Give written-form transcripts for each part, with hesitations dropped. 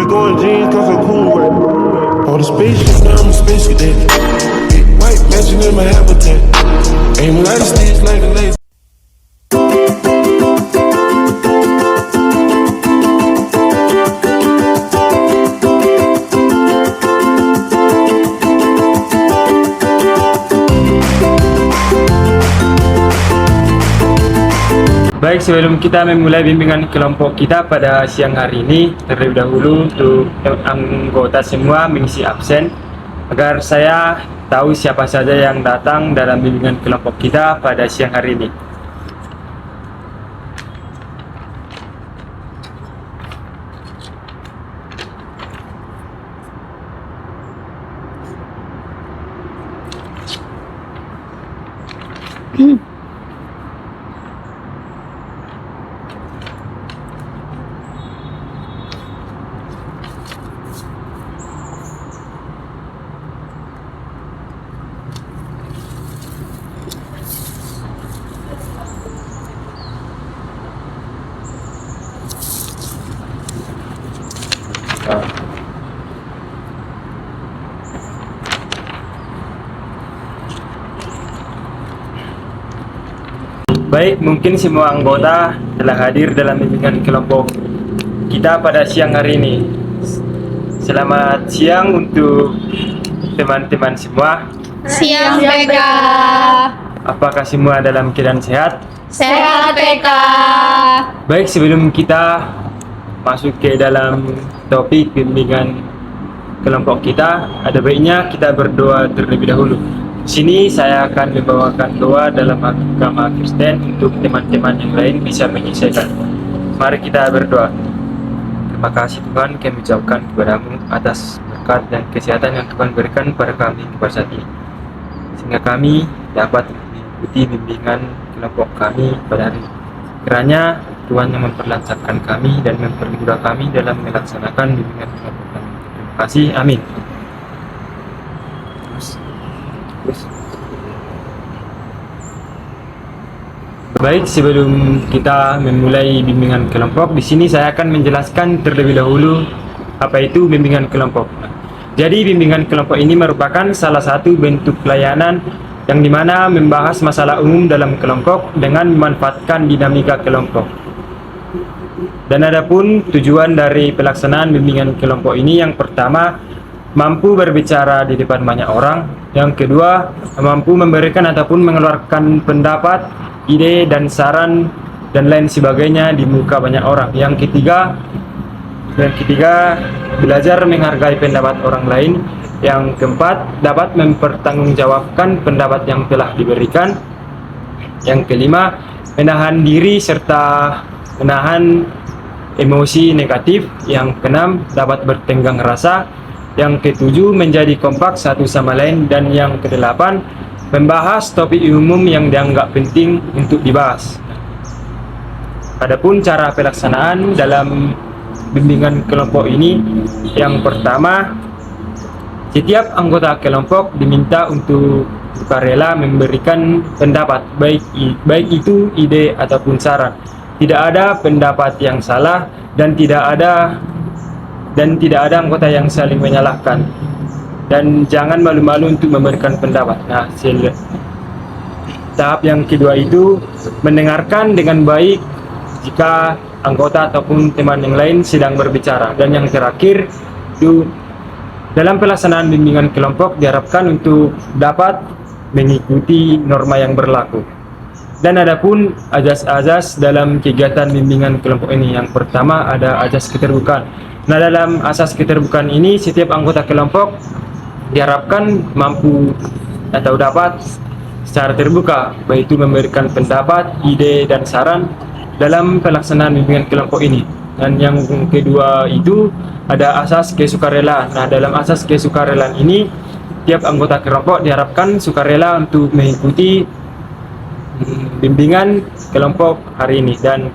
throwing jeans cause I'm cool with it. All the spaceship, now I'm a space cadet. Big white mansion in my habitat. Aiming out of stage like a laser. Baik, sebelum kita memulai bimbingan kelompok kita pada siang hari ini, terlebih dahulu untuk anggota semua mengisi absen agar saya tahu siapa saja yang datang dalam bimbingan kelompok kita pada siang hari ini. Baik, mungkin semua anggota telah hadir dalam bimbingan kelompok kita pada siang hari ini. Selamat siang untuk teman-teman semua. Siang PK. Apakah semua dalam keadaan sehat? Sehat PK. Baik, sebelum kita masuk ke dalam topik bimbingan kelompok kita, ada baiknya kita berdoa terlebih dahulu. Sini saya akan membawakan doa dalam agama Kristen untuk teman-teman yang lain bisa menyelesaikan. Mari kita berdoa. Terima kasih Tuhan, kami ucapkan kepadamu atas berkat dan kesehatan yang Tuhan berikan pada kami pada saat ini, sehingga kami dapat mengikuti bimbingan kelompok kami pada hari ini. Kiranya Tuhan yang memperlancarkan kami dan mempermudah kami dalam melaksanakan bimbingan kelompok kami. Terima kasih, amin. Baik, sebelum kita memulai bimbingan kelompok, di sini saya akan menjelaskan terlebih dahulu apa itu bimbingan kelompok. Jadi, bimbingan kelompok ini merupakan salah satu bentuk pelayanan yang dimana membahas masalah umum dalam kelompok dengan memanfaatkan dinamika kelompok. Dan adapun tujuan dari pelaksanaan bimbingan kelompok ini, yang pertama, mampu berbicara di depan banyak orang. Yang kedua, mampu memberikan ataupun mengeluarkan pendapat, ide dan saran dan lain sebagainya di muka banyak orang. Yang ketiga, belajar menghargai pendapat orang lain. Yang keempat, dapat mempertanggungjawabkan pendapat yang telah diberikan. Yang kelima, menahan diri serta menahan emosi negatif. Yang keenam, dapat bertenggang rasa. Yang ketujuh, menjadi kompak satu sama lain. Dan yang kedelapan, membahas topik umum yang dianggap penting untuk dibahas. Adapun cara pelaksanaan dalam bimbingan kelompok ini, yang pertama, setiap anggota kelompok diminta untuk sukarela memberikan pendapat, baik itu ide ataupun saran. Tidak ada pendapat yang salah dan tidak ada anggota yang saling menyalahkan. Dan jangan malu-malu untuk memberikan pendapat. Nah, tahap yang kedua itu mendengarkan dengan baik jika anggota ataupun teman yang lain sedang berbicara. Dan yang terakhir itu dalam pelaksanaan bimbingan kelompok diharapkan untuk dapat mengikuti norma yang berlaku. Dan adapun azas-azas dalam kegiatan bimbingan kelompok ini, yang pertama ada azas keterbukaan. Nah, dalam asas keterbukaan ini setiap anggota kelompok diharapkan mampu atau dapat secara terbuka, baik itu memberikan pendapat, ide dan saran dalam pelaksanaan bimbingan kelompok ini. Dan yang kedua itu ada asas kesukarelaan. Nah, dalam asas kesukarelaan ini tiap anggota kelompok diharapkan sukarela untuk mengikuti bimbingan kelompok hari ini dan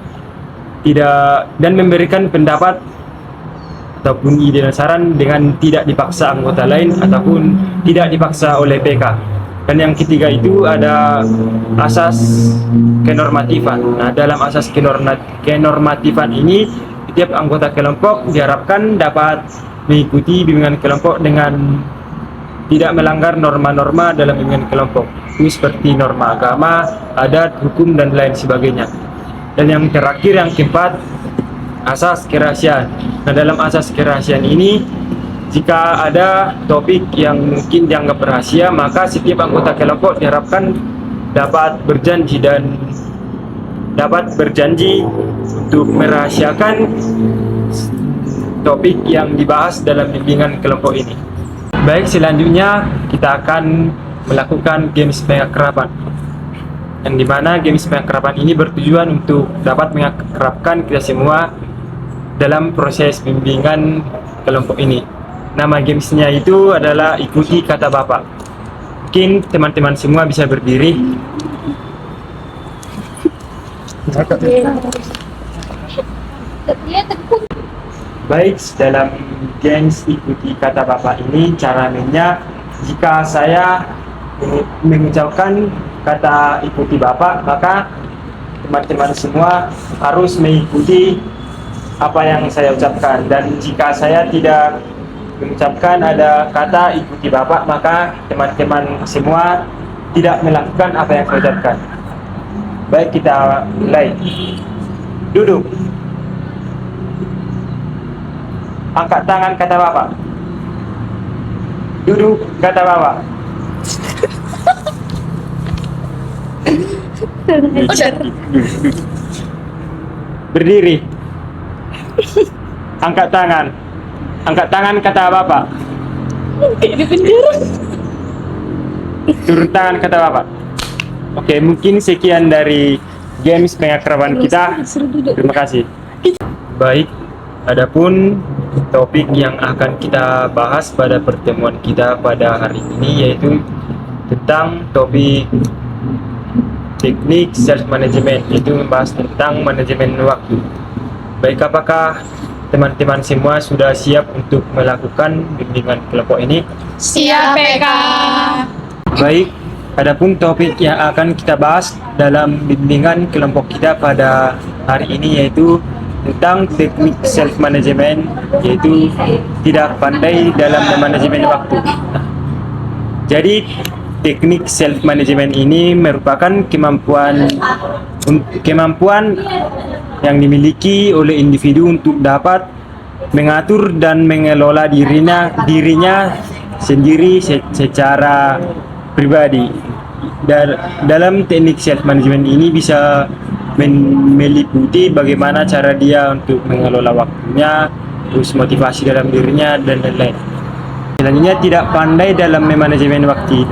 memberikan pendapat ataupun ide dan saran dengan tidak dipaksa anggota lain ataupun tidak dipaksa oleh PK. Dan yang ketiga itu ada asas kenormatifan. Nah, dalam asas kenormatifan ini setiap anggota kelompok diharapkan dapat mengikuti bimbingan kelompok dengan tidak melanggar norma-norma dalam bimbingan kelompok, itu seperti norma agama, adat, hukum, dan lain sebagainya. Dan yang terakhir, yang keempat, asas kerahasiaan. Nah, dalam asas kerahasiaan ini, jika ada topik yang mungkin dianggap rahasia, maka setiap anggota kelompok diharapkan dapat berjanji untuk merahasiakan topik yang dibahas dalam bimbingan kelompok ini. Baik, selanjutnya kita akan melakukan games pengakraban, yang dimana games pengakraban ini bertujuan untuk dapat mengakrabkan kita semua dalam proses bimbingan kelompok ini. Nama gamesnya itu adalah ikuti kata Bapak. Mungkin teman-teman semua bisa berdiri. Baik, dalam games ikuti kata Bapak ini, cara mainnya, jika saya mengucapkan kata ikuti Bapak, maka teman-teman semua harus mengikuti apa yang saya ucapkan. Dan jika saya tidak mengucapkan ada kata ikuti Bapak, maka teman-teman semua tidak melakukan apa yang saya ucapkan. Baik, kita mulai. Duduk. Angkat tangan kata Bapak. Duduk kata Bapak. Berdiri. Angkat tangan. Angkat tangan kata Bapak. Turun tangan kata Bapak. Oke, mungkin sekian dari games pengakraban kita. Terima kasih. Baik, adapun topik yang akan kita bahas pada pertemuan kita pada hari ini yaitu tentang topik teknik self management, yaitu membahas tentang manajemen waktu. Baik, apakah teman-teman semua sudah siap untuk melakukan bimbingan kelompok ini? Siap, PK. Baik, adapun topik yang akan kita bahas dalam bimbingan kelompok kita pada hari ini yaitu tentang teknik self management, yaitu tidak pandai dalam manajemen waktu. Jadi teknik self management ini merupakan kemampuan yang dimiliki oleh individu untuk dapat mengatur dan mengelola dirinya sendiri secara pribadi. Dalam teknik self management ini bisa meliputi bagaimana cara dia untuk mengelola waktunya, terus motivasi dalam dirinya, dan lain-lain. Selanjutnya, tidak pandai dalam manajemen waktu.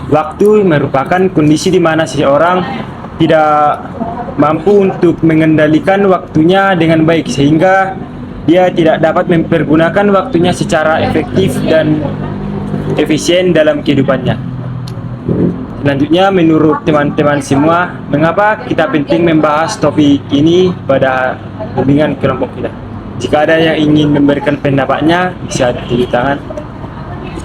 Waktu merupakan kondisi di mana seseorang tidak mampu untuk mengendalikan waktunya dengan baik, sehingga dia tidak dapat mempergunakan waktunya secara efektif dan efisien dalam kehidupannya. Selanjutnya, menurut teman-teman semua, mengapa kita penting membahas topik ini pada bimbingan kelompok kita? Jika ada yang ingin memberikan pendapatnya, bisa tunjuk tangan.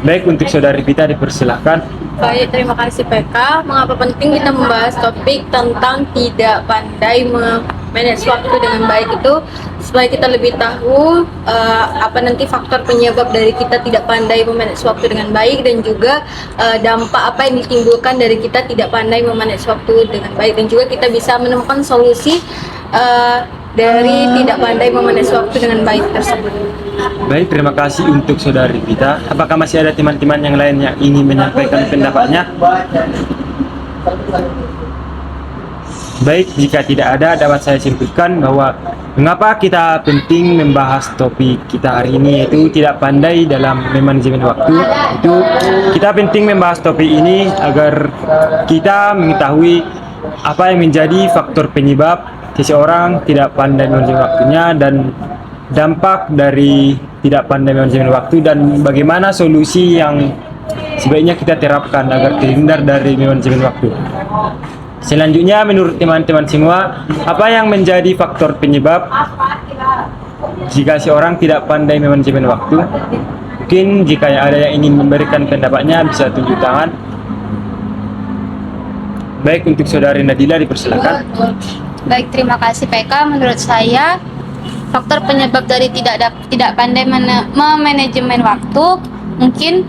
Baik, untuk saudari Vita dipersilahkan. Baik, terima kasih PK. Mengapa penting kita membahas topik tentang tidak pandai manage waktu dengan baik itu supaya kita lebih tahu apa nanti faktor penyebab dari kita tidak pandai memanage waktu dengan baik, dan juga dampak apa yang ditimbulkan dari kita tidak pandai memanage waktu dengan baik, dan juga kita bisa menemukan solusi dari tidak pandai memanage waktu dengan baik tersebut. Baik, terima kasih untuk saudari Vita. Apakah masih ada teman-teman yang lain yang ingin menyampaikan pendapatnya? Baik, jika tidak ada, dapat saya simpulkan bahwa mengapa kita penting membahas topik kita hari ini yaitu tidak pandai dalam manajemen waktu. Itu kita penting membahas topik ini agar kita mengetahui apa yang menjadi faktor penyebab seseorang tidak pandai manajemen waktunya, dan dampak dari tidak pandai manajemen waktu, dan bagaimana solusi yang sebaiknya kita terapkan agar terhindar dari manajemen waktu. Selanjutnya, menurut teman-teman semua, apa yang menjadi faktor penyebab jika seorang tidak pandai manajemen waktu? Mungkin jika ada yang ingin memberikan pendapatnya bisa tunjuk tangan. Baik, untuk saudari Nadila dipersilakan. Baik, terima kasih PK. Menurut saya faktor penyebab dari tidak pandai memanajemen waktu mungkin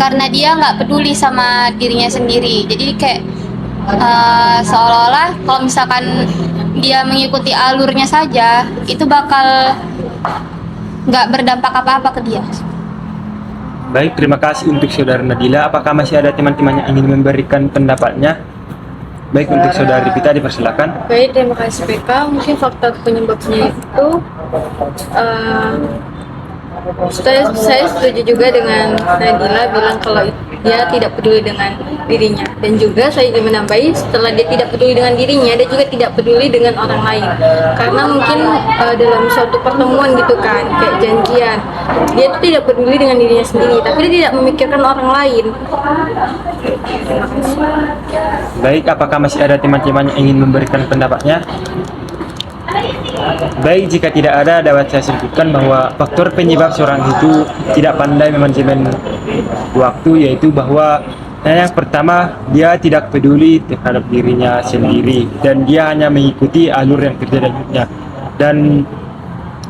karena dia nggak peduli sama dirinya sendiri. Jadi kayak seolah-olah kalau misalkan dia mengikuti alurnya saja itu bakal nggak berdampak apa-apa ke dia. Baik, terima kasih untuk Saudara Nadila. Apakah masih ada teman-teman yang ingin memberikan pendapatnya? Baik, untuk Saudari Pita dipersilakan. Baik, terima kasih PK. Mungkin faktor penyebabnya itu saya setuju juga dengan Nadila bilang kalau dia tidak peduli dengan dirinya, dan juga saya ingin menambahi setelah dia tidak peduli dengan dirinya, dia juga tidak peduli dengan orang lain, karena mungkin dalam suatu pertemuan gitu kan kayak janjian, dia itu tidak peduli dengan dirinya sendiri tapi dia tidak memikirkan orang lain. Terima kasih. Baik, apakah masih ada teman-teman yang ingin memberikan pendapatnya? Baik, jika tidak ada, dapat saya sebutkan bahwa faktor penyebab seorang itu tidak pandai memanajemen waktu, yaitu bahwa yang pertama, dia tidak peduli terhadap dirinya sendiri dan dia hanya mengikuti alur yang terjadi dalamnya. Dan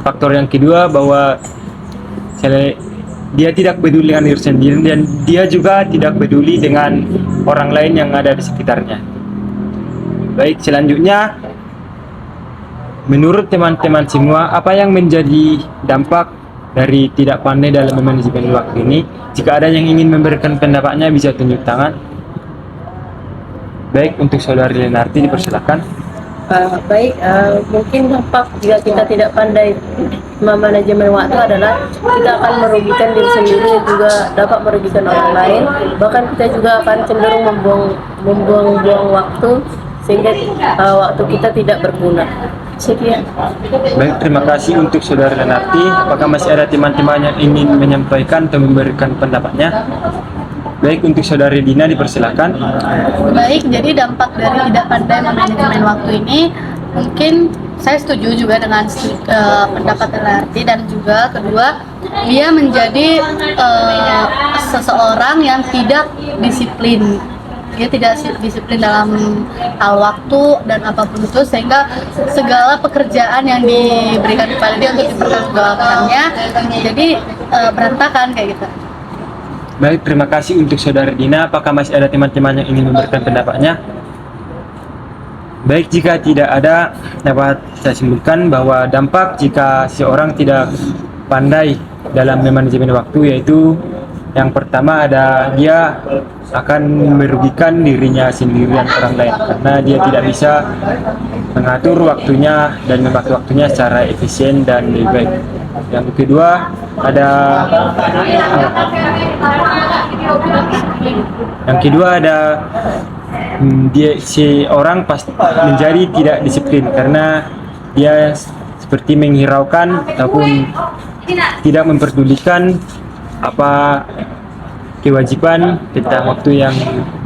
faktor yang kedua bahwa dia tidak peduli dengan diri sendiri dan dia juga tidak peduli dengan orang lain yang ada di sekitarnya. Baik, selanjutnya menurut teman-teman semua, apa yang menjadi dampak dari tidak pandai dalam memanajemen waktu ini? Jika ada yang ingin memberikan pendapatnya bisa tunjuk tangan. Baik, untuk Saudari Lenarti dipersilakan. Mungkin dampak jika kita tidak pandai memanajemen waktu adalah kita akan merugikan diri sendiri dan juga dapat merugikan orang lain. Bahkan kita juga akan cenderung membuang-buang waktu sehingga waktu kita tidak berguna. Sekian. Baik, terima kasih untuk Saudara Lenarti. Apakah masih ada teman-teman yang ingin menyampaikan atau memberikan pendapatnya? Baik, untuk Saudari Dina dipersilakan. Baik, jadi dampak dari tidak pandai memanajemen waktu ini mungkin saya setuju juga dengan pendapat LRT, dan juga kedua dia menjadi seseorang yang tidak disiplin. Dia tidak disiplin dalam hal waktu dan apapun itu, sehingga segala pekerjaan yang diberikan kepada dia untuk dipertanggungjawabkannya jadi berantakan kayak gitu. Baik, terima kasih untuk Saudara Dina. Apakah masih ada teman-teman yang ingin memberikan pendapatnya? Baik, jika tidak ada, dapat saya simpulkan bahwa dampak jika seorang tidak pandai dalam memanajemen waktu, yaitu yang pertama ada dia akan merugikan dirinya sendiri dan orang lain karena dia tidak bisa mengatur waktunya dan membagi waktunya secara efisien dan lebih baik. Yang kedua ada si orang pasti menjadi tidak disiplin karena dia seperti menghiraukan ataupun tidak memperdulikan apa kewajiban tentang waktu yang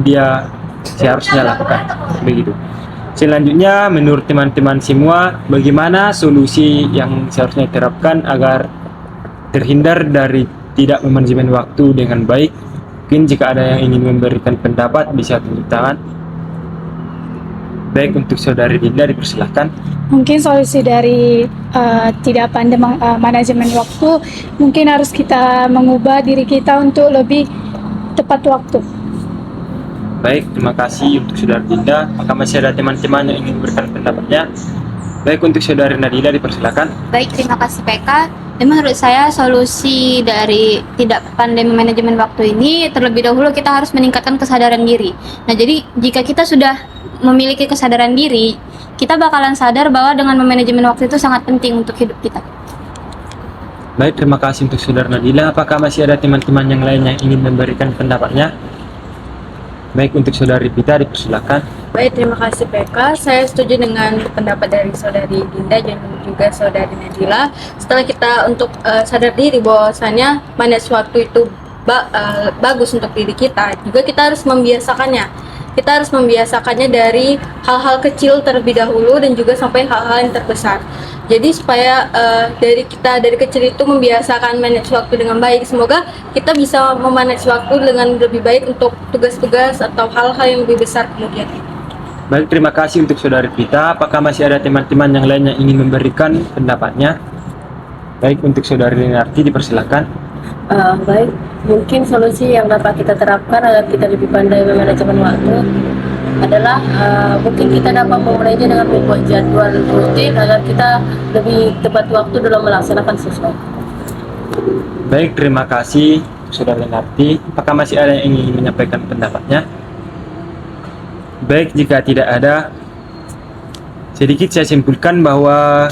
dia seharusnya lakukan, begitu. Selanjutnya, menurut teman-teman semua, bagaimana solusi yang seharusnya diterapkan agar terhindar dari tidak memanajemen waktu dengan baik? Mungkin jika ada yang ingin memberikan pendapat bisa tunjuk tangan. Baik, untuk Saudari Dinda dipersilahkan. Mungkin solusi dari tidak pandai manajemen waktu, mungkin harus kita mengubah diri kita untuk lebih tepat waktu. Baik, terima kasih untuk Saudari Dinda. Apakah masih ada teman-teman yang ingin memberikan pendapatnya? Baik, untuk Saudari Nadila dipersilakan. Baik, terima kasih PK. Dan menurut saya solusi dari tidak pandai manajemen waktu ini, terlebih dahulu kita harus meningkatkan kesadaran diri. Nah, jadi jika kita sudah memiliki kesadaran diri, kita bakalan sadar bahwa dengan memanajemen waktu itu sangat penting untuk hidup kita. Baik, terima kasih untuk Saudara Nadila. Apakah masih ada teman-teman yang lain yang ingin memberikan pendapatnya? Baik, untuk Saudari Pita dipersilakan. Baik, terima kasih PK. Saya setuju dengan pendapat dari Saudari Dinda dan juga Saudari Nadila. Setelah kita untuk sadar diri bahwasanya manage waktu itu bagus untuk diri kita, juga kita harus membiasakannya. Kita harus membiasakannya dari hal-hal kecil terlebih dahulu dan juga sampai hal-hal yang terbesar. Jadi supaya dari kecil itu membiasakan manage waktu dengan baik. Semoga kita bisa memanage waktu dengan lebih baik untuk tugas-tugas atau hal-hal yang lebih besar kemudian. Baik, terima kasih untuk saudara kita. Apakah masih ada teman-teman yang lain yang ingin memberikan pendapatnya? Baik, untuk saudari Lenarti dipersilakan. Baik, mungkin solusi yang dapat kita terapkan agar kita lebih pandai memanajemen waktu adalah mungkin kita dapat memulainya dengan membuat jadwal rutin agar kita lebih tepat waktu dalam melaksanakan sesuatu. Baik, terima kasih saudara Lenarti. Apakah masih ada yang ingin menyampaikan pendapatnya? Baik, jika tidak ada, sedikit saya simpulkan bahwa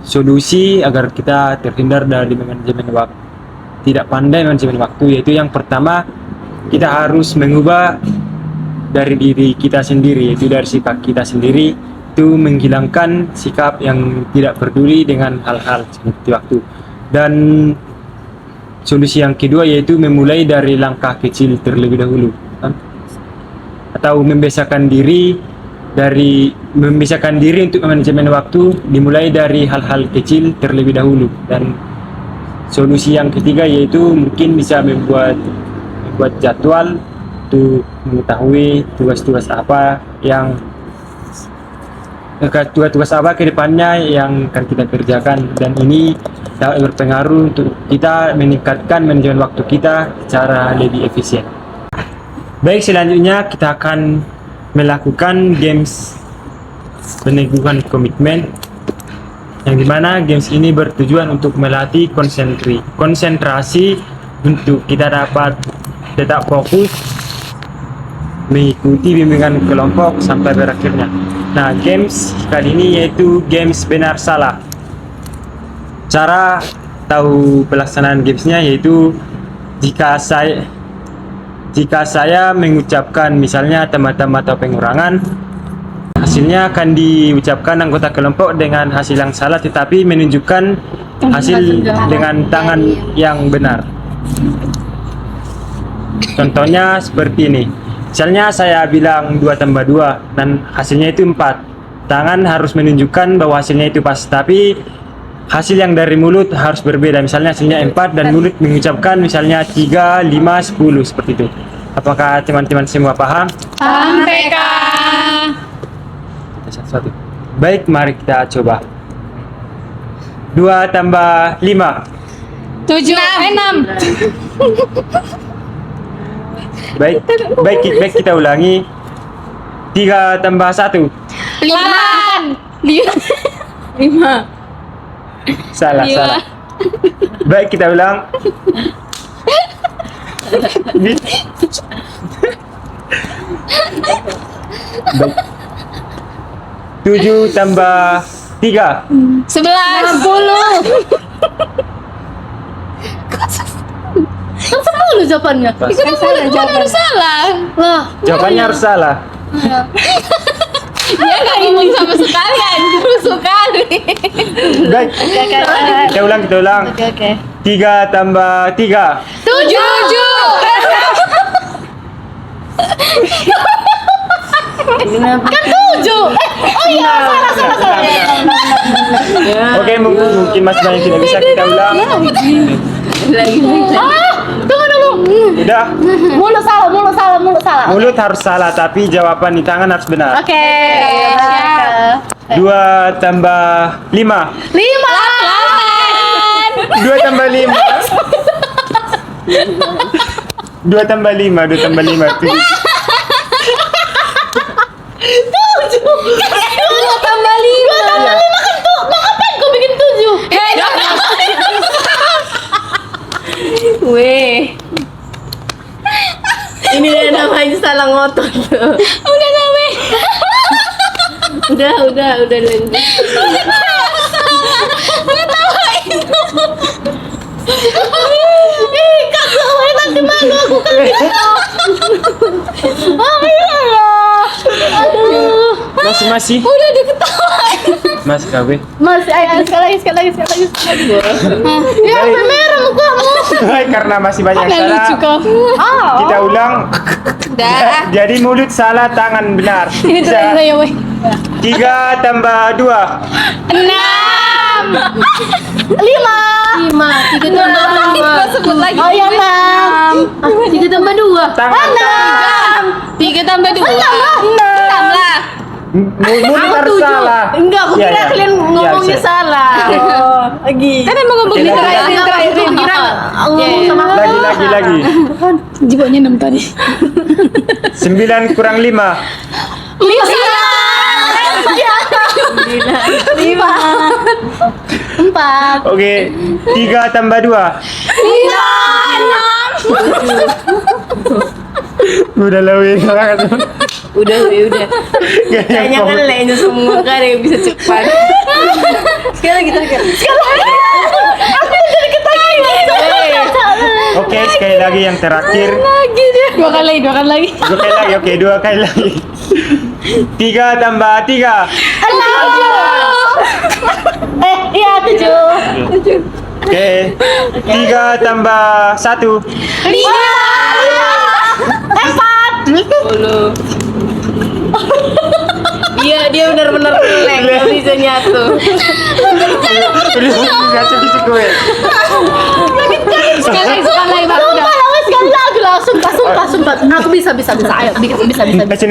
solusi agar kita terhindar dari manajemen waktu, tidak pandai manajemen waktu, yaitu yang pertama, kita harus mengubah dari diri kita sendiri, yaitu dari sikap kita sendiri, itu menghilangkan sikap yang tidak peduli dengan hal-hal seperti waktu. Dan solusi yang kedua yaitu memulai dari langkah kecil terlebih dahulu, atau membiasakan diri untuk manajemen waktu dimulai dari hal-hal kecil terlebih dahulu. Dan solusi yang ketiga yaitu mungkin bisa membuat jadwal untuk mengetahui tugas-tugas apa ke depannya yang akan kita kerjakan, dan ini dapat berpengaruh untuk kita meningkatkan manajemen waktu kita secara lebih efisien. Baik, selanjutnya kita akan melakukan games peneguhan komitmen, yang dimana games ini bertujuan untuk melatih konsentrasi untuk kita dapat tetap fokus mengikuti bimbingan kelompok sampai berakhirnya. Nah, games kali ini yaitu games benar salah. Cara tahu pelaksanaan gamesnya yaitu jika saya mengucapkan misalnya tambah-tambah atau pengurangan, hasilnya akan diucapkan anggota kelompok dengan hasil yang salah tetapi menunjukkan hasil dengan tangan yang benar. Contohnya seperti ini. Misalnya saya bilang 2 tambah 2 dan hasilnya itu 4. Tangan harus menunjukkan bahwa hasilnya itu pas, tapi hasil yang dari mulut harus berbeda. Misalnya hasilnya 4 dan mulut mengucapkan misalnya 3, 5, 10 seperti itu. Apakah teman-teman semua paham? Paham PK. Satu. Baik, mari kita coba. 2 tambah 5. 7, 6. Baik kita ulangi. 3 tambah 1. 8. 5. Salah. Baik, kita ulang. Baik. 7 tambah 3. 11. 10 jawabannya. Pas. Kan harus salah. Lah, Jawabannya harus salah. Dia nggak ngomong sama sekali, anjir sekali. Baik. Kita ulang. Oke. 3 tambah 3. 7. kan 7. Oh iya, salah. Oke, mungkin masih banyak tidak bisa kita ulang. Tunggu dulu. Udah. Mulut salah. Mulut harus salah, tapi jawaban di tangan harus benar. Oke. 2 tambah 5. 2 tambah 5. 2 tambah 5. 7. 2 tambah 5 kan tuh. Ngapain kau bikin 7? Weh. Ini dia namanya salah ngotot. Udah sampai. Udah lanjut. Kak, nanti malu aku kan. Aduh. Masih. Udah diketawain. Mas KW. Masih ayo sekali lagi. Ya, merah mukamu. Baik, karena masih banyak salah. Kita ulang. Udah. Jadi mulut salah, tangan benar. Ini tuh ya, weh. 3 tambah 2. 6. Lima. Tiga tambah dua. Sebut lagi. Oh ya 6. Tiga tambah dua. Tangan. 3 tambah 2. 6 lah. Mulut harus salah. Enggak, aku Iya, kira iya. kalian Iya, ngomongnya siap. salah. Lagi. Kan emang ngomong Oke, di lagi, terakhir. lagi. Aku kira ngomong sama aku. Lagi. Jiwanya 6 tadi. 9 kurang 5. 4. Oke, 3 tambah 2. Udah lebih banget. Udah. Kayaknya kan lainnya semua kan yang bisa cepat. Sekali lagi. Oke, sekali lagi yang terakhir. Dua kali lagi. 2 kali lagi. Oke, 2 kali lagi. 3 tambah 3. Iya 7. Oke. 3 tambah 1. 10. Dia benar-benar melek, nggak bisa nyatu. Bisa bisa gue. Sekali lagi baru udah. Sekali lagi langsung. Aku bisa. Ayo, bisa.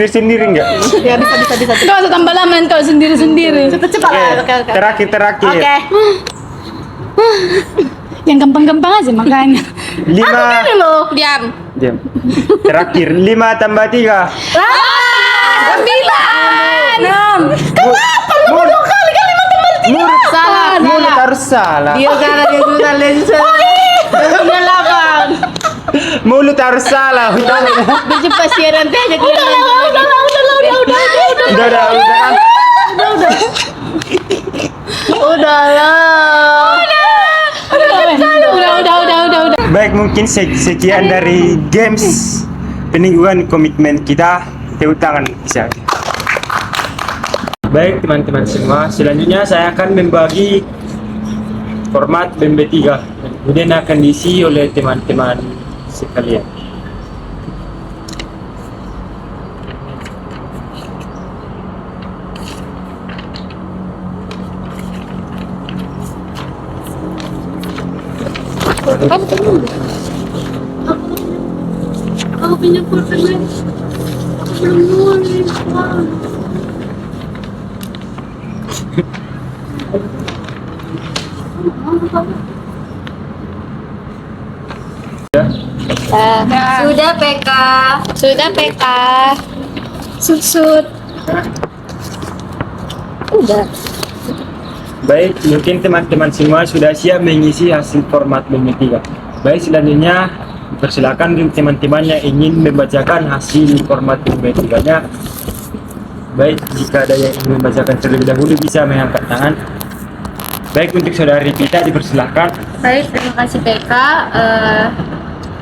Sendiri enggak? Ya bisa. Kau usah tambah lama kau sendiri. Cepat lah. Oke. Oke. Terakhir. Yang gampang-gampang aja makanya. 5. Dulu. Diam. Diam. Terakhir 5 tambah 3. 9. Kenapa? Kali kan 5 tambah 3. Salah. Mulut harus salah. Dia salah. Punya 8. Mulut harus salah. Udah. Udah cepat sih nanti aja kalian. Udah lah. Udah. Baik, mungkin sekian dari games peningguan komitmen kita. Tepuk tangan bisa. Baik teman-teman semua, selanjutnya saya akan membagi format BMB3 kemudian akan diisi oleh teman-teman sekalian. Aku punya pulpen lagi. Aku belum nulis. Sudah PK. Sut. Udah. Baik, mungkin teman-teman semua sudah siap mengisi hasil format BMB3. Baik, selanjutnya persilakan teman-teman yang ingin membacakan hasil format BMB3-nya. Baik, jika ada yang ingin membacakan terlebih dahulu bisa mengangkat tangan. Baik, untuk saudari Pita dipersilakan. Baik, terima kasih PK.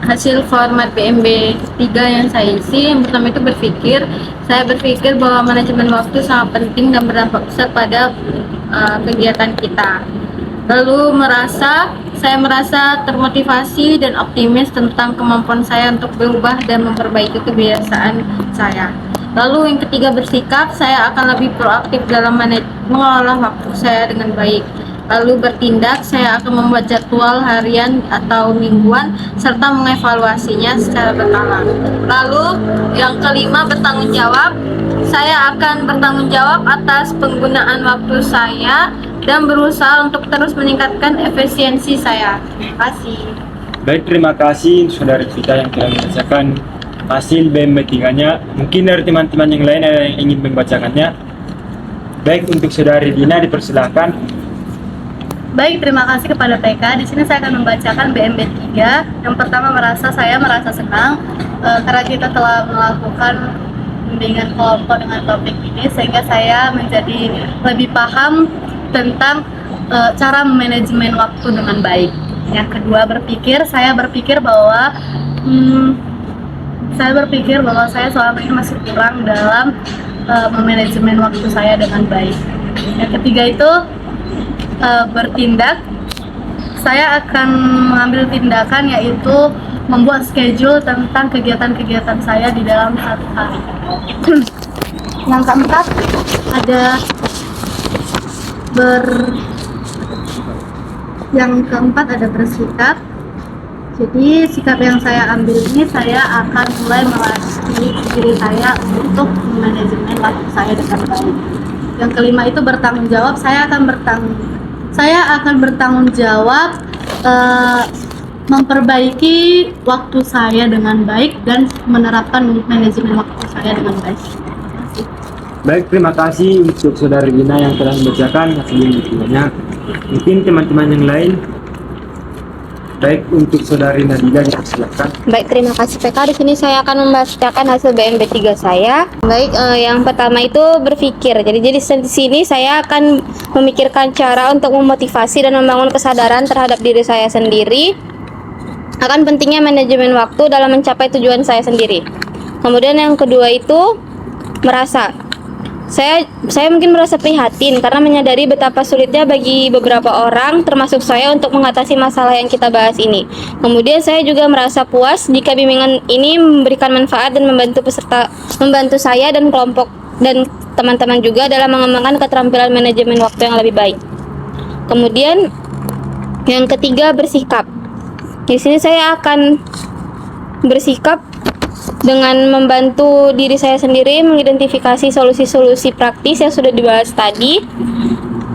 Hasil format BMB 3 yang saya isi, yang pertama itu saya berpikir bahwa manajemen waktu sangat penting dan berdampak besar pada kegiatan kita. Lalu saya merasa termotivasi dan optimis tentang kemampuan saya untuk berubah dan memperbaiki kebiasaan saya. Lalu yang ketiga bersikap, saya akan lebih proaktif dalam mengelola waktu saya dengan baik. Lalu bertindak, saya akan membuat jadwal harian atau mingguan serta mengevaluasinya secara berkala. Lalu yang kelima bertanggung jawab, saya akan bertanggung jawab atas penggunaan waktu saya dan berusaha untuk terus meningkatkan efisiensi saya. Terima kasih. Baik, terima kasih saudari Pita yang telah membacakan hasil BMB3-nya. Mungkin dari teman-teman yang lain ada yang ingin membacakannya. Baik, untuk saudari Dina dipersilakan. Baik, terima kasih kepada PK. Di sini saya akan membacakan BMB 3. Yang pertama saya merasa senang karena kita telah melakukan bimbingan kelompok dengan topik ini sehingga saya menjadi lebih paham tentang cara manajemen waktu dengan baik. Yang kedua saya berpikir bahwa saya selama ini masih kurang dalam memanajemen waktu saya dengan baik. Yang ketiga itu bertindak. Saya akan mengambil tindakan yaitu membuat schedule tentang kegiatan-kegiatan saya di dalam satu hari. Yang keempat ada Yang keempat ada bersikap. Jadi sikap yang saya ambil ini, saya akan mulai melatih diri saya untuk manajemen waktu saya dengan baik. Yang kelima itu bertanggung jawab. Saya akan bertanggung jawab memperbaiki waktu saya dengan baik dan menerapkan manajemen waktu saya dengan baik. Baik, terima kasih untuk Saudari Lina yang telah membacakan hasil pemilihannya. Mungkin teman-teman yang lain. Baik, untuk Saudari Nabila dipersilakan. Baik, terima kasih PK. Di sini saya akan membacakan hasil BMB 3 saya. Baik, yang pertama itu berpikir. Jadi di sini saya akan memikirkan cara untuk memotivasi dan membangun kesadaran terhadap diri saya sendiri akan pentingnya manajemen waktu dalam mencapai tujuan saya sendiri. Kemudian yang kedua itu merasa. Saya mungkin merasa prihatin karena menyadari betapa sulitnya bagi beberapa orang termasuk saya untuk mengatasi masalah yang kita bahas ini. Kemudian saya juga merasa puas jika bimbingan ini memberikan manfaat dan membantu saya dan kelompok dan teman-teman juga dalam mengembangkan keterampilan manajemen waktu yang lebih baik. Kemudian yang ketiga bersikap. Di sini saya akan bersikap dengan membantu diri saya sendiri mengidentifikasi solusi-solusi praktis yang sudah dibahas tadi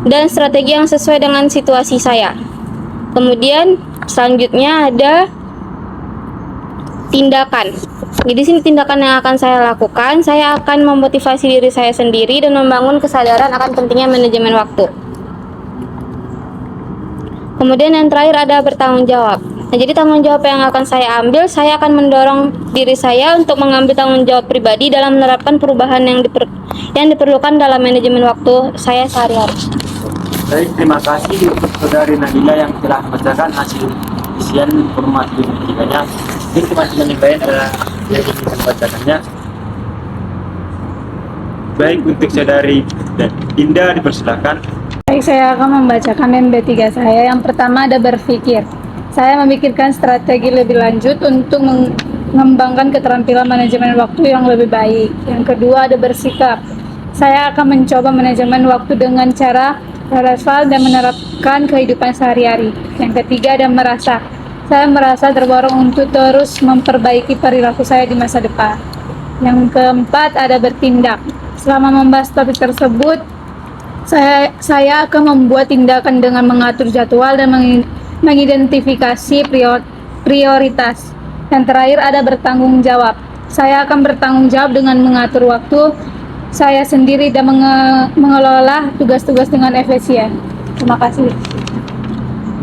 dan strategi yang sesuai dengan situasi saya. Kemudian selanjutnya ada tindakan. Jadi sini tindakan yang akan saya lakukan, saya akan memotivasi diri saya sendiri dan membangun kesadaran akan pentingnya manajemen waktu. Kemudian yang terakhir ada bertanggung jawab. Nah, jadi tanggung jawab yang akan saya ambil, saya akan mendorong diri saya untuk mengambil tanggung jawab pribadi dalam menerapkan perubahan yang diperlukan dalam manajemen waktu saya sehari-hari. Baik, terima kasih untuk Saudari Nabila yang telah membacakan hasil isian informasi pemilihannya. Mungkin teman-teman yang lain adalah yang ingin membacakannya. Baik, untuk Saudari dan Dinda dipersilakan. Baik, saya akan membacakan MB3 saya. Yang pertama ada berpikir. Saya memikirkan strategi lebih lanjut untuk mengembangkan keterampilan manajemen waktu yang lebih baik. Yang kedua ada bersikap. Saya akan mencoba manajemen waktu dengan cara relevan dan menerapkan kehidupan sehari-hari. Yang ketiga ada merasa. Saya merasa terdorong untuk terus memperbaiki perilaku saya di masa depan. Yang keempat ada bertindak. Selama membahas topik tersebut, saya akan membuat tindakan dengan mengatur jadwal dan mengidentifikasi prioritas. Yang terakhir ada bertanggung jawab. Saya akan bertanggung jawab dengan mengatur waktu saya sendiri dan mengelola tugas-tugas dengan efisien. Terima kasih.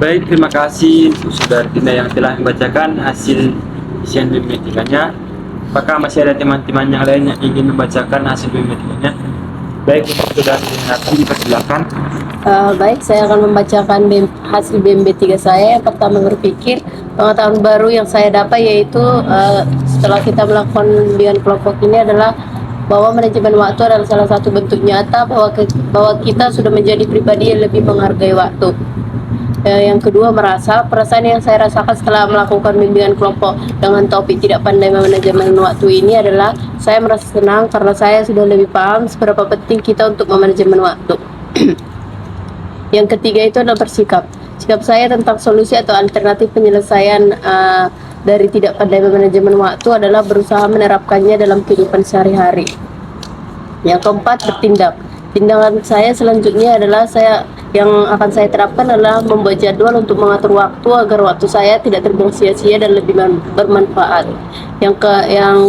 Baik, terima kasih untuk Saudari Dinda yang telah membacakan hasil isian BMB3-nya. Apakah masih ada teman-teman yang lain yang ingin membacakan hasil BMB3-nya? Baik, untuk Saudari Dinda dipersilakan. Baik, saya akan membacakan hasil BMB3 saya. Yang pertama berpikir, pengetahuan baru yang saya dapat yaitu setelah kita melakukan bimbingan kelompok ini adalah bahwa manajemen waktu adalah salah satu bentuk nyata bahwa kita sudah menjadi pribadi yang lebih menghargai waktu. Yang kedua merasa, perasaan yang saya rasakan setelah melakukan bimbingan kelompok dengan topik tidak pandai manajemen waktu ini adalah saya merasa senang karena saya sudah lebih paham seberapa penting kita untuk memanajemen waktu. Yang ketiga itu adalah bersikap. Sikap saya tentang solusi atau alternatif penyelesaian dari tidak pandai manajemen waktu adalah berusaha menerapkannya dalam kehidupan sehari-hari. Yang keempat, bertindak. Tindakan saya selanjutnya adalah yang akan saya terapkan adalah membuat jadwal untuk mengatur waktu agar waktu saya tidak terbuang sia-sia dan lebih bermanfaat. Yang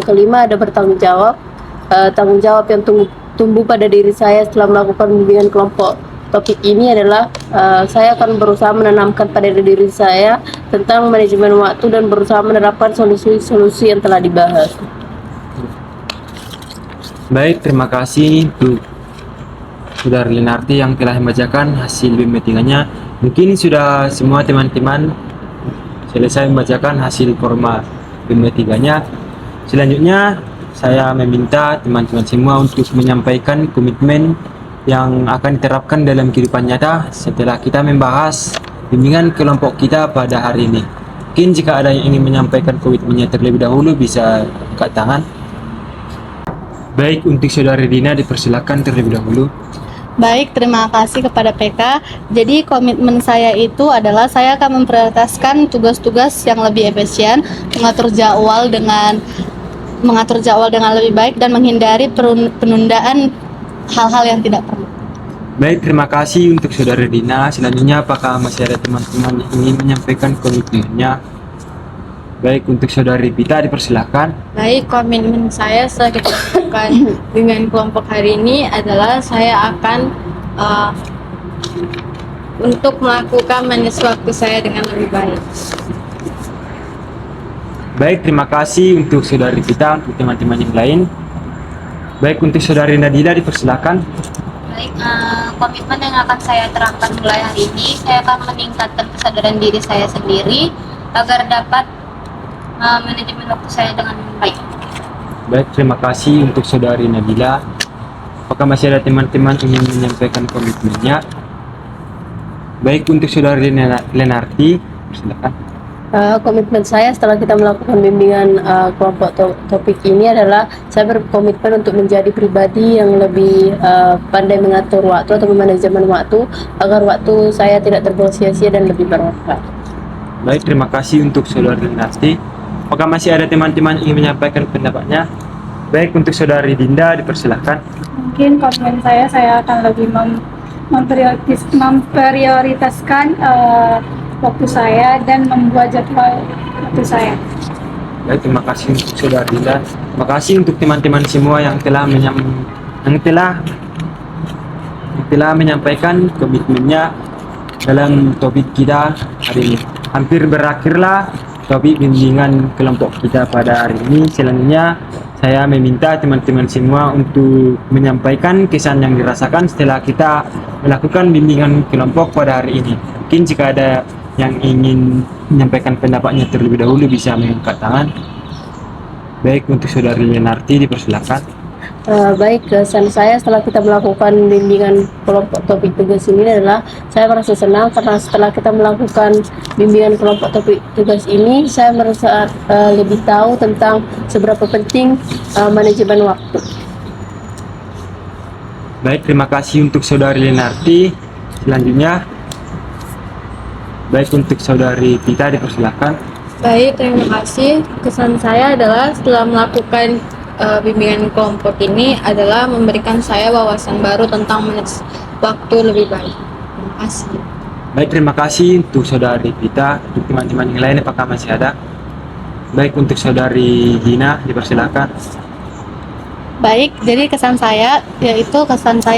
kelima ada bertanggung jawab. Tanggung jawab yang tumbuh pada diri saya setelah melakukan bimbingan kelompok topik ini adalah saya akan berusaha menanamkan pada diri saya tentang manajemen waktu dan berusaha menerapkan solusi-solusi yang telah dibahas. Baik, terima kasih untuk Saudari Linarti yang telah membacakan hasil BMB3-nya. Mungkin sudah semua teman-teman selesai membacakan hasil forma BMB3-nya. Selanjutnya saya meminta teman-teman semua untuk menyampaikan komitmen yang akan diterapkan dalam kehidupan nyata setelah kita membahas bimbingan kelompok kita pada hari ini. Mungkin jika ada yang ingin menyampaikan komitmennya terlebih dahulu bisa angkat tangan. Baik, untuk Saudari Dina dipersilakan terlebih dahulu. Baik, terima kasih kepada PK. Jadi komitmen saya itu adalah saya akan memprioritaskan tugas-tugas yang lebih efisien, mengatur jadwal dengan lebih baik dan menghindari penundaan hal-hal yang tidak perlu. Baik, terima kasih untuk Saudara Dina. Selanjutnya apakah masih ada teman-teman yang ingin menyampaikan komitmennya? Baik, untuk Saudari Pita dipersilahkan. Baik, komitmen saya setelah kita lakukan dengan kelompok hari ini adalah saya akan untuk melakukan manage waktu saya dengan lebih baik. Baik, terima kasih untuk Saudari Pita. Untuk teman-teman yang lain, baik, untuk Saudari Nadila dipersilahkan. Baik, komitmen yang akan saya terapkan mulai hari ini, saya akan meningkatkan kesadaran diri saya sendiri agar dapat manajemen waktu saya dengan baik. Baik, terima kasih untuk Saudari Nabila. Apakah masih ada teman-teman ingin menyampaikan komitmennya? Baik, untuk Saudari Lenarti, silakan. Komitmen saya setelah kita melakukan bimbingan kelompok topik ini adalah saya berkomitmen untuk menjadi pribadi yang lebih pandai mengatur waktu atau manajemen waktu agar waktu saya tidak terbuang sia-sia dan lebih bermanfaat. Baik, terima kasih untuk Saudari Lenarti. Apakah masih ada teman-teman yang ingin menyampaikan pendapatnya? Baik, untuk Saudari Dinda dipersilahkan. Mungkin komitmen saya akan lebih memprioritaskan waktu saya dan membuat jadwal waktu saya. Baik, terima kasih untuk Saudari Dinda. Terima kasih untuk teman-teman semua yang telah menyampaikan komitmennya dalam topik kita hari ini. Hampir berakhirlah topik bimbingan kelompok kita pada hari ini. Selanjutnya saya meminta teman-teman semua untuk menyampaikan kesan yang dirasakan setelah kita melakukan bimbingan kelompok pada hari ini. Mungkin jika ada yang ingin menyampaikan pendapatnya terlebih dahulu bisa mengangkat tangan. Baik, untuk Saudari Lenarti dipersilakan. Baik, kesan saya setelah kita melakukan bimbingan kelompok topik tugas ini adalah saya merasa senang karena setelah kita melakukan bimbingan kelompok topik tugas ini saya merasa lebih tahu tentang seberapa penting manajemen waktu. Baik, terima kasih untuk Saudari Lenarti. Selanjutnya, baik, untuk Saudari Pita dipersilakan. Baik, terima kasih. Kesan saya adalah setelah melakukan bimbingan kelompok ini adalah memberikan saya wawasan baru tentang manage waktu lebih baik. Terima kasih. Baik, terima kasih untuk Saudari Pita. Untuk teman-teman yang lain apakah masih ada? Baik, untuk Saudari Gina dipersilakan. Baik, jadi kesan saya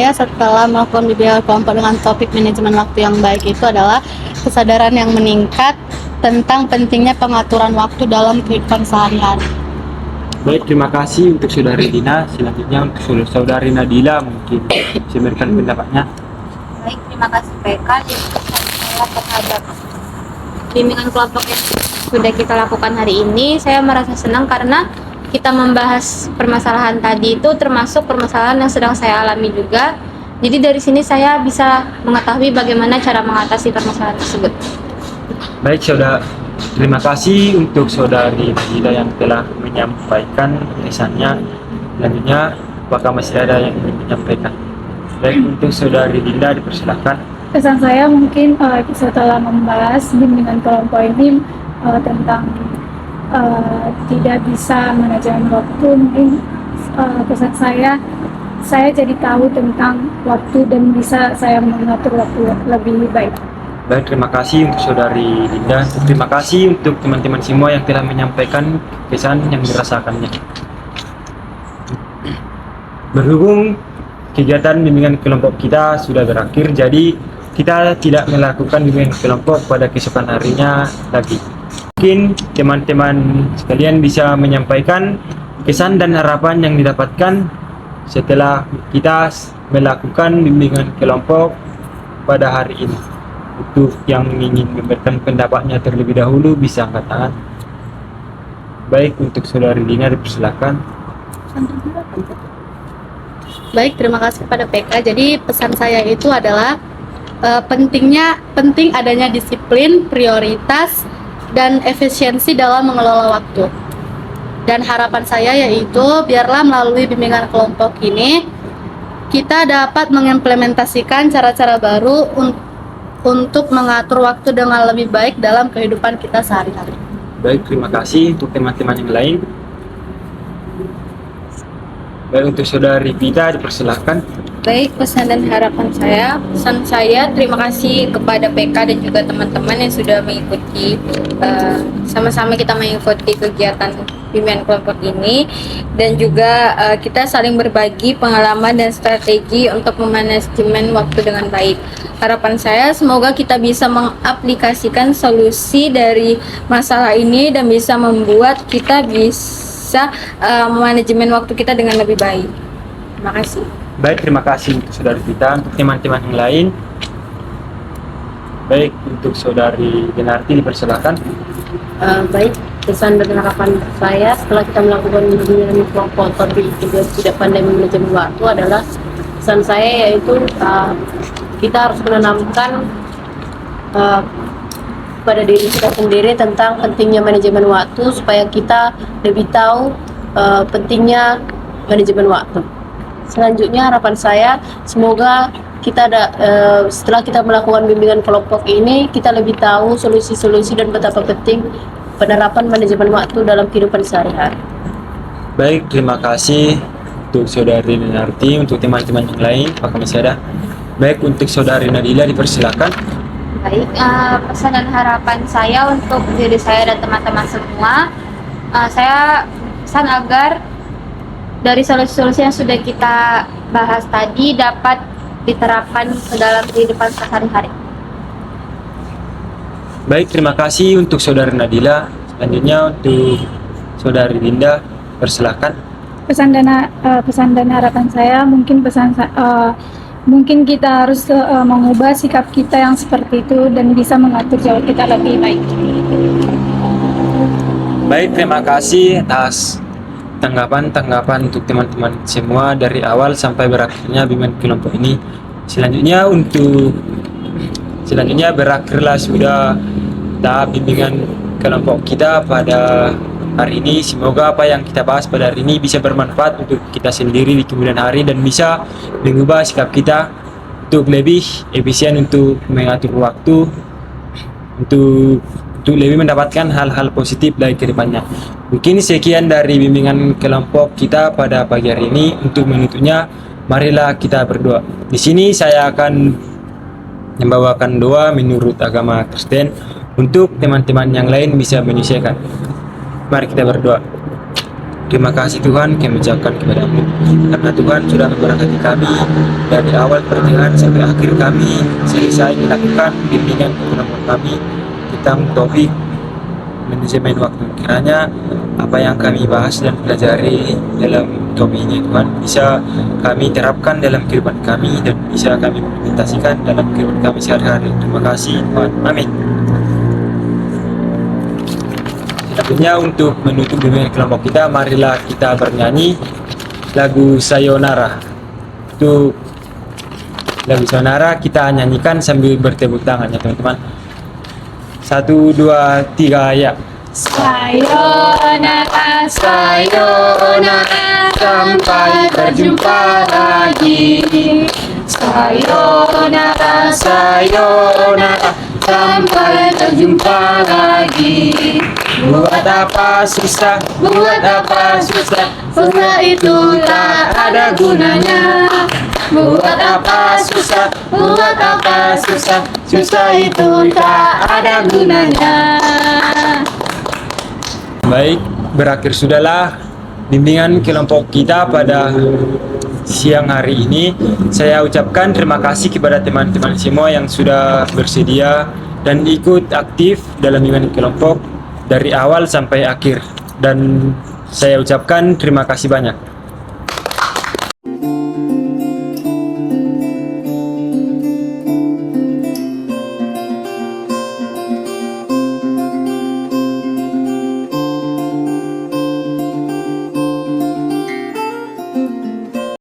setelah melakukan bimbingan kelompok dengan topik manajemen waktu yang baik itu adalah kesadaran yang meningkat tentang pentingnya pengaturan waktu dalam kehidupan sehari-hari. Baik, terima kasih untuk Saudari Dina. Selanjutnya untuk Saudari Nadila mungkin bisa memberikan pendapatnya. Baik, terima kasih PK. Jadi kesan saya terhadap bimbingan kelompok yang sudah kita lakukan hari ini, saya merasa senang karena kita membahas permasalahan tadi itu termasuk permasalahan yang sedang saya alami juga. Jadi dari sini saya bisa mengetahui bagaimana cara mengatasi permasalahan tersebut. Baik, terima kasih untuk Saudari Nadila yang telah menyampaikan kesannya. Selanjutnya, apakah masih ada yang ingin menyampaikan? Baik, untuk Saudari Dinda dipersilahkan. Kesan saya mungkin setelah membahas bimbingan kelompok ini tentang tidak bisa manajemen waktu, mungkin kesan saya jadi tahu tentang waktu dan bisa saya mengatur waktu lebih baik. Baik, terima kasih untuk Saudari Dinda. Terima kasih untuk teman-teman semua yang telah menyampaikan kesan yang dirasakannya. Berhubung kegiatan bimbingan kelompok kita sudah berakhir, jadi kita tidak melakukan bimbingan kelompok pada keesokan harinya lagi. Mungkin teman-teman sekalian bisa menyampaikan kesan dan harapan yang didapatkan setelah kita melakukan bimbingan kelompok pada hari ini. Untuk yang ingin memberikan pendapatnya terlebih dahulu bisa angkat tangan. Baik, untuk Saudari Dina dipersilakan. Baik, terima kasih kepada PK. Jadi pesan saya itu adalah penting adanya disiplin, prioritas, dan efisiensi dalam mengelola waktu. Dan harapan saya yaitu biarlah melalui bimbingan kelompok ini kita dapat mengimplementasikan cara-cara baru untuk mengatur waktu dengan lebih baik dalam kehidupan kita sehari-hari. Baik, terima kasih untuk teman-teman yang lain. Baik, untuk saudari Vita dipersilahkan. Baik, pesan dan harapan saya terima kasih kepada PK dan juga teman-teman yang sudah mengikuti, sama-sama kita mengikuti kegiatan bimbingan kelompok ini, dan juga kita saling berbagi pengalaman dan strategi untuk memanajemen waktu dengan baik. Harapan saya semoga kita bisa mengaplikasikan solusi dari masalah ini dan bisa membuat kita bisa memanajemen waktu kita dengan lebih baik. Terima kasih. Baik, terima kasih untuk saudari Vita. Untuk teman-teman yang lain, baik, untuk saudari Denarti dipersilakan. Baik, pesan dan harapan saya setelah kita melakukan bimbingan kelompok topik tidak pandai manajemen waktu adalah pesan saya yaitu kita harus menanamkan pada diri kita sendiri tentang pentingnya manajemen waktu supaya kita lebih tahu pentingnya manajemen waktu. Selanjutnya harapan saya semoga kita setelah kita melakukan bimbingan kelompok ini kita lebih tahu solusi-solusi dan betapa penting penerapan manajemen waktu dalam kehidupan sehari-hari. Baik, terima kasih untuk saudari Denarti. Untuk teman-teman yang lain, apakah masih ada? Baik, untuk saudari Nadila dipersilakan. Baik, pesan dan harapan saya untuk diri saya dan teman-teman semua, saya pesan agar dari solusi-solusi yang sudah kita bahas tadi dapat diterapkan ke dalam kehidupan sehari-hari. Baik, terima kasih untuk saudari Nadila. Selanjutnya untuk saudari Dinda, persilakan. Pesan dan harapan saya mungkin kita harus mengubah sikap kita yang seperti itu dan bisa mengatur jauh kita lebih baik. Baik, terima kasih atas tanggapan untuk teman-teman semua dari awal sampai berakhirnya bimbingan kelompok ini. Selanjutnya berakhirlah sudah tahap bimbingan kelompok kita pada hari ini. Semoga apa yang kita bahas pada hari ini bisa bermanfaat untuk kita sendiri di kemudian hari dan bisa mengubah sikap kita untuk lebih efisien untuk mengatur waktu, untuk lebih mendapatkan hal-hal positif dari kedepannya. Mungkin sekian dari bimbingan kelompok kita pada pagi hari ini. Untuk menutupnya, marilah kita berdoa. Di sini saya akan membawakan doa menurut agama Kristen untuk teman-teman yang lain bisa menyesuaikan. Mari kita berdoa. Terima kasih Tuhan, kami ucapkan kepadamu karena Tuhan sudah memberkati kami dari awal pertengahan sampai akhir kami selesai melakukan bimbingan kelompok kami tentang topik manajemen waktu. Kiranya apa yang kami bahas dan pelajari dalam topik ini Tuhan bisa kami terapkan dalam kehidupan kami dan bisa kami implementasikan dalam kehidupan kami sehari-hari. Terima kasih Tuhan. Amin. Selanjutnya untuk menutup bimbingan kelompok kita, marilah kita bernyanyi lagu Sayonara. Untuk lagu Sayonara kita nyanyikan sambil bertepuk tangan ya teman-teman. 1, 2, 3, ya. Sayonara, sayonara, sampai berjumpa lagi. Sayonara, sayonara, sampai berjumpa lagi. Buat apa susah, Susah itu tak ada gunanya. Buat apa susah, susah itu tak ada gunanya. Baik, berakhir sudahlah bimbingan kelompok kita pada siang hari ini. Saya ucapkan terima kasih kepada teman-teman semua yang sudah bersedia dan ikut aktif dalam bimbingan kelompok dari awal sampai akhir. Dan saya ucapkan terima kasih banyak.